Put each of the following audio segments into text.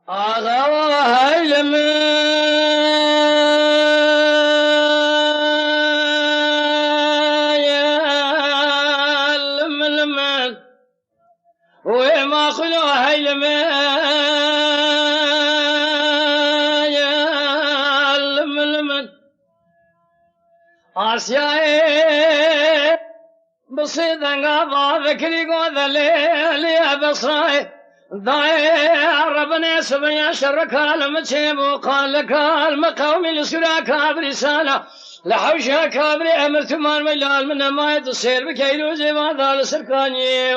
آغا هیلم لمن وما خلو هيلم لمن آسياء بصيدنا بذكري قوذلي بصراي ضايع ربنا سبيا شرك المتشيب وقال لك المقوم لسراك برسالة لحوشها كابري أمرت مال مجال من ما يتصير بكيلو زباد السركاني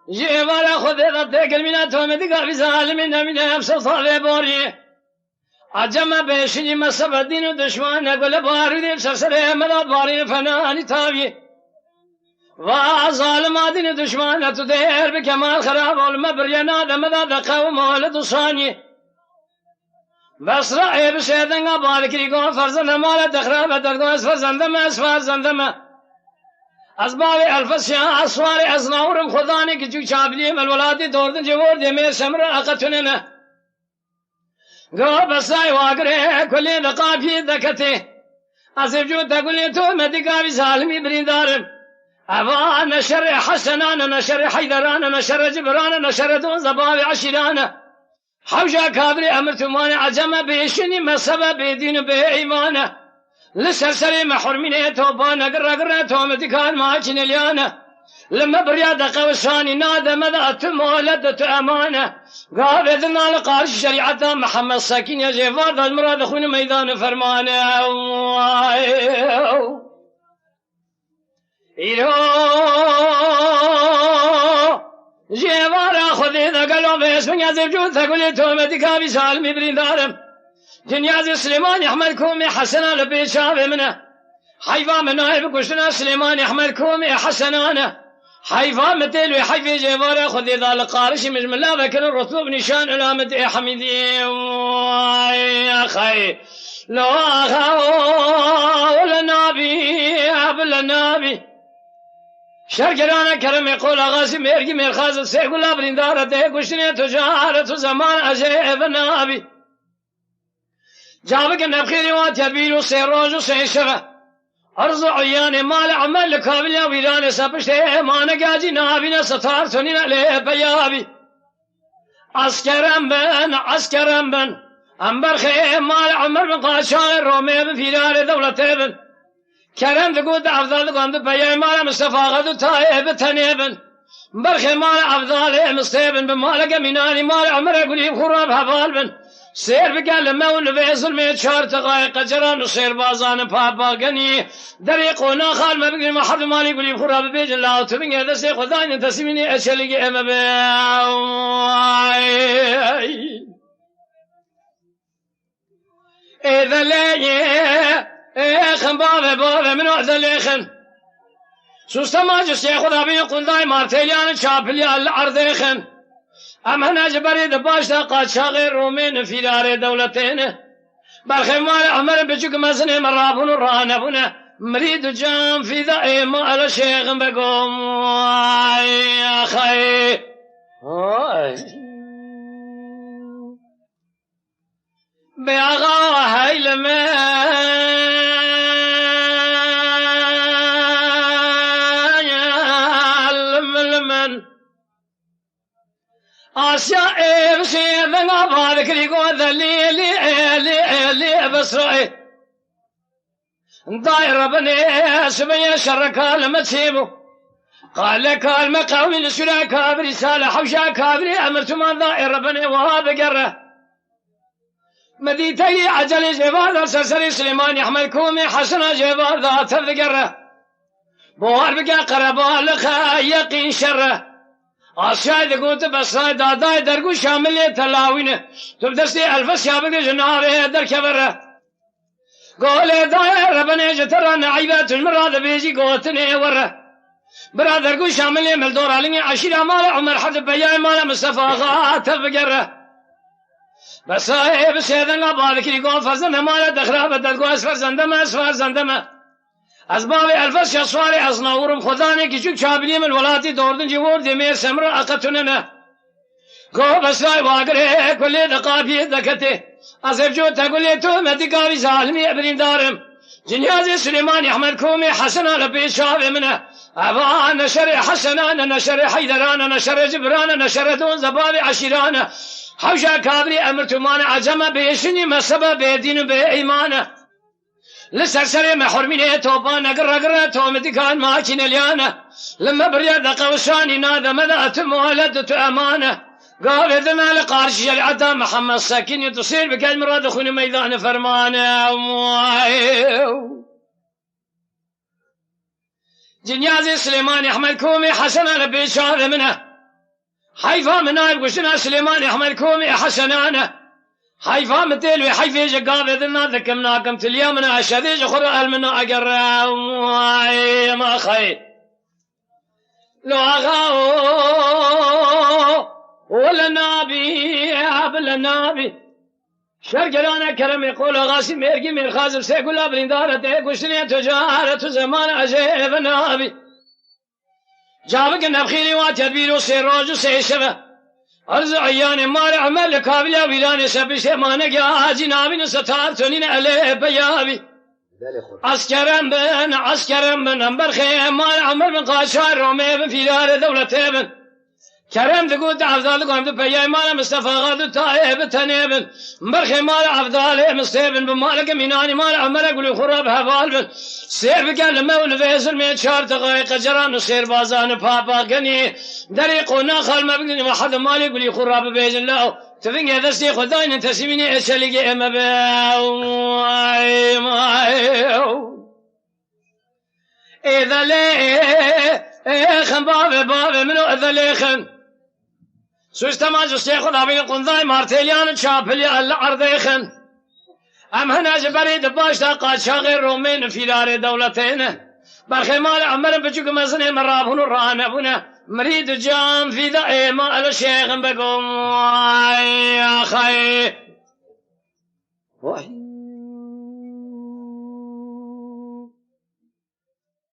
جيبال خذ ضدك المينات ومدقى في ظالمين من نفس صالح بوري عجم بيشني مسب الدين ودشمان أقول باردي سرسري مدى باري فناني تابي وظالم دين دشمان تدير بكمال خراب والمبر ينادى مدى قوم ولد صاني بس رأي بسيدنا بارك ريقون فرزنا مالا تخراب تردوس فرزندما اسفار زندما أسباب الفسيا أسوار أزناورم خداني كجو شابليم الولادي دوردن جوور دمير سمر أقتننا قو بساي واقره كل دقافي دكته أسفجو تقولي تو مدقافي سالمي بريدارم أبا نشر حسنان نشر حيدران نشر جبران نشر دون زباب عشران حوجا كابري أمرتمان عجم بيشني مسبب بيدين بإيمان لسرسري محرمين توبان قرر تومتكان ماكين اليانا لما برياد قوساني نادى مذات مولدت أمانة قال إذن لقارش شريعة محمد ساكين يا جيفار المراد أخونا ميدان فرمانه إيرو جيفار أخذي ذا قلو باسم يزيب جود ثقولي تومتي كابي سالمي بريدارم جنياز سليمان يحمل كومي حسنا لبيت شابه منه حيفا منايب كشنا سليمان يحمل كومي حسنانه حيفا متل وحيفي جيفار أخذي ذا لقارش مجمل الله ذكر الرطوب نشان علامة حميدي يا خي لو أخاو لنابي أبل نابي شركرانا كرم يقول أغاسي ميركي ميرخاز السيقول أبرندارة كشنية تجارة زمان أجيب نابي جابك النبخيري واتيبيلو سيروجو سيشغة أرض عيان مال عمل لكابل يا ويلان سبشته ما نقاجي نابينا ستارتني ليه بيابي عسكرم بن أمبر خيم مال عمر بن قاشان رومي بفيران دولة بن كرم تقول أفضل قند بيا مال مصطفى غدو تايب تنيبن برخي مال أفضل مصطيبن بمالك مناني مال عمر قليب خراب هبال بن سير بقال مول بيزل ميت شهر تقايق جران وسير بازان بابا غني دريقونا خال ما بقي ما حد مالي يقول خراب بيج الله تبين هذا سي خداني تسميني اشلي ام اذا لي خن بابا من هذا ليخن سوستما جسي خدا بي قل داي مارتيليان شابلي الارض خن أمنا جبري دباش قاد شاغر رومين في دار دولتين بالخمال أمر بجوك مزني مرابون رانبون مريد جام في ذائم على شيخ بقوم يا خي بيغا هاي لمن آسيا بسيدنا بارك ريقو ذليلي بسرعي داير بني سبيا شرك المتسيبو قال لك المقاوم لسراك برسالة حوشا كابري أمرت من داير بني وهذا قره مديتي عجل جبار سرسري سليمان يحمل كومي حسنا جبار ذات الذقره بوار بقى قربا لخا يقين شره آسیای دکوت بسای دادای درگو شاملی تلاوینه تو بدستی الفس یابگ جناره در کبره قول دای ربنا جتر نعیبت المراد بیجی قوتنه وره برا درگو شاملی ملدور علنی عشیر مال عمر حد بیای مال مصطفى غات بقره بسای بسیدن قبالکی قول فرزن مال دخراب درگو اسفر زندمه از باب الفش سواری از نورم خدا نه که چون چابلی من ولاتی دوردن جوردی میر سمر اقتونه نه گو بسای واگره کلی دقابی دکته از افجو تقولی تو مدی قابی ظالمی ابرین دارم جنیازی سلیمانی احمد کومی حسنان لبی شاوی منه اوان نشر حسنان نشر حیدران نشر جبران نشر دون زباب عشیران حوشا کابری امرتمان عجم بیشنی مسبه بیدین بی ایمانه لسرسري محرمين توبانا قرقرة تومدي كان ماكين اليانة لما برياد قوساني نادى مذات مولدت أمانة قال إذا ما لقارش شريعة محمد ساكن تصير بك المراد أخوني ميدان فرمانة جنيازي سليماني أحمد كومي حسنا لبي شاذ منه حيفا منايب قشنا سليماني أحمد كومي حسنانه حيفا متلوي حيفي جقاب إذن ذكمناكم تليامنا أشذيج خرق المنا أقرأ ما خير لو أغاو ولا نابي عبل نابي شرقلانا كرم يقول غاسي ميرقي من خازم سيقول أبرين دارته قشنية تجارة زمان أجيب نابي جابك النبخيري واتدبيرو سيروج سيشبه عرض عیان مار عمل کابل ویلان سبش مانه گه جنابین ستار تونین علیه بیابی عسکرم بن انبر خیم مال عمل بن قاشار رومه بن فیلار دولته بن کرم دقود عفدال قام دو بیای مال مصطفى غادو تایب تنه بن برخی مال عفدال مستبن بمالک مینانی مال عمل قلو خراب حوال بن سیر بکن مول ویزر میں 4 دقائق جران سیر بازان پاپا گنی دری قونا خال مبنی واحد مالي قلي خراب بيجن له تفنج هذا سي خداين تسميني اسلقي اما اذا لي خن باب منو اذا لي خن سوستما جو سي خدا بين قنضاي مارتيليان شابلي العرض خن ام هنا جبري دباش قاد شاغر رومين في دار دولتين برخمال عمر بجوك مزن مرابون رانبونه مريد جام في دائما الشيخ بكم يا خير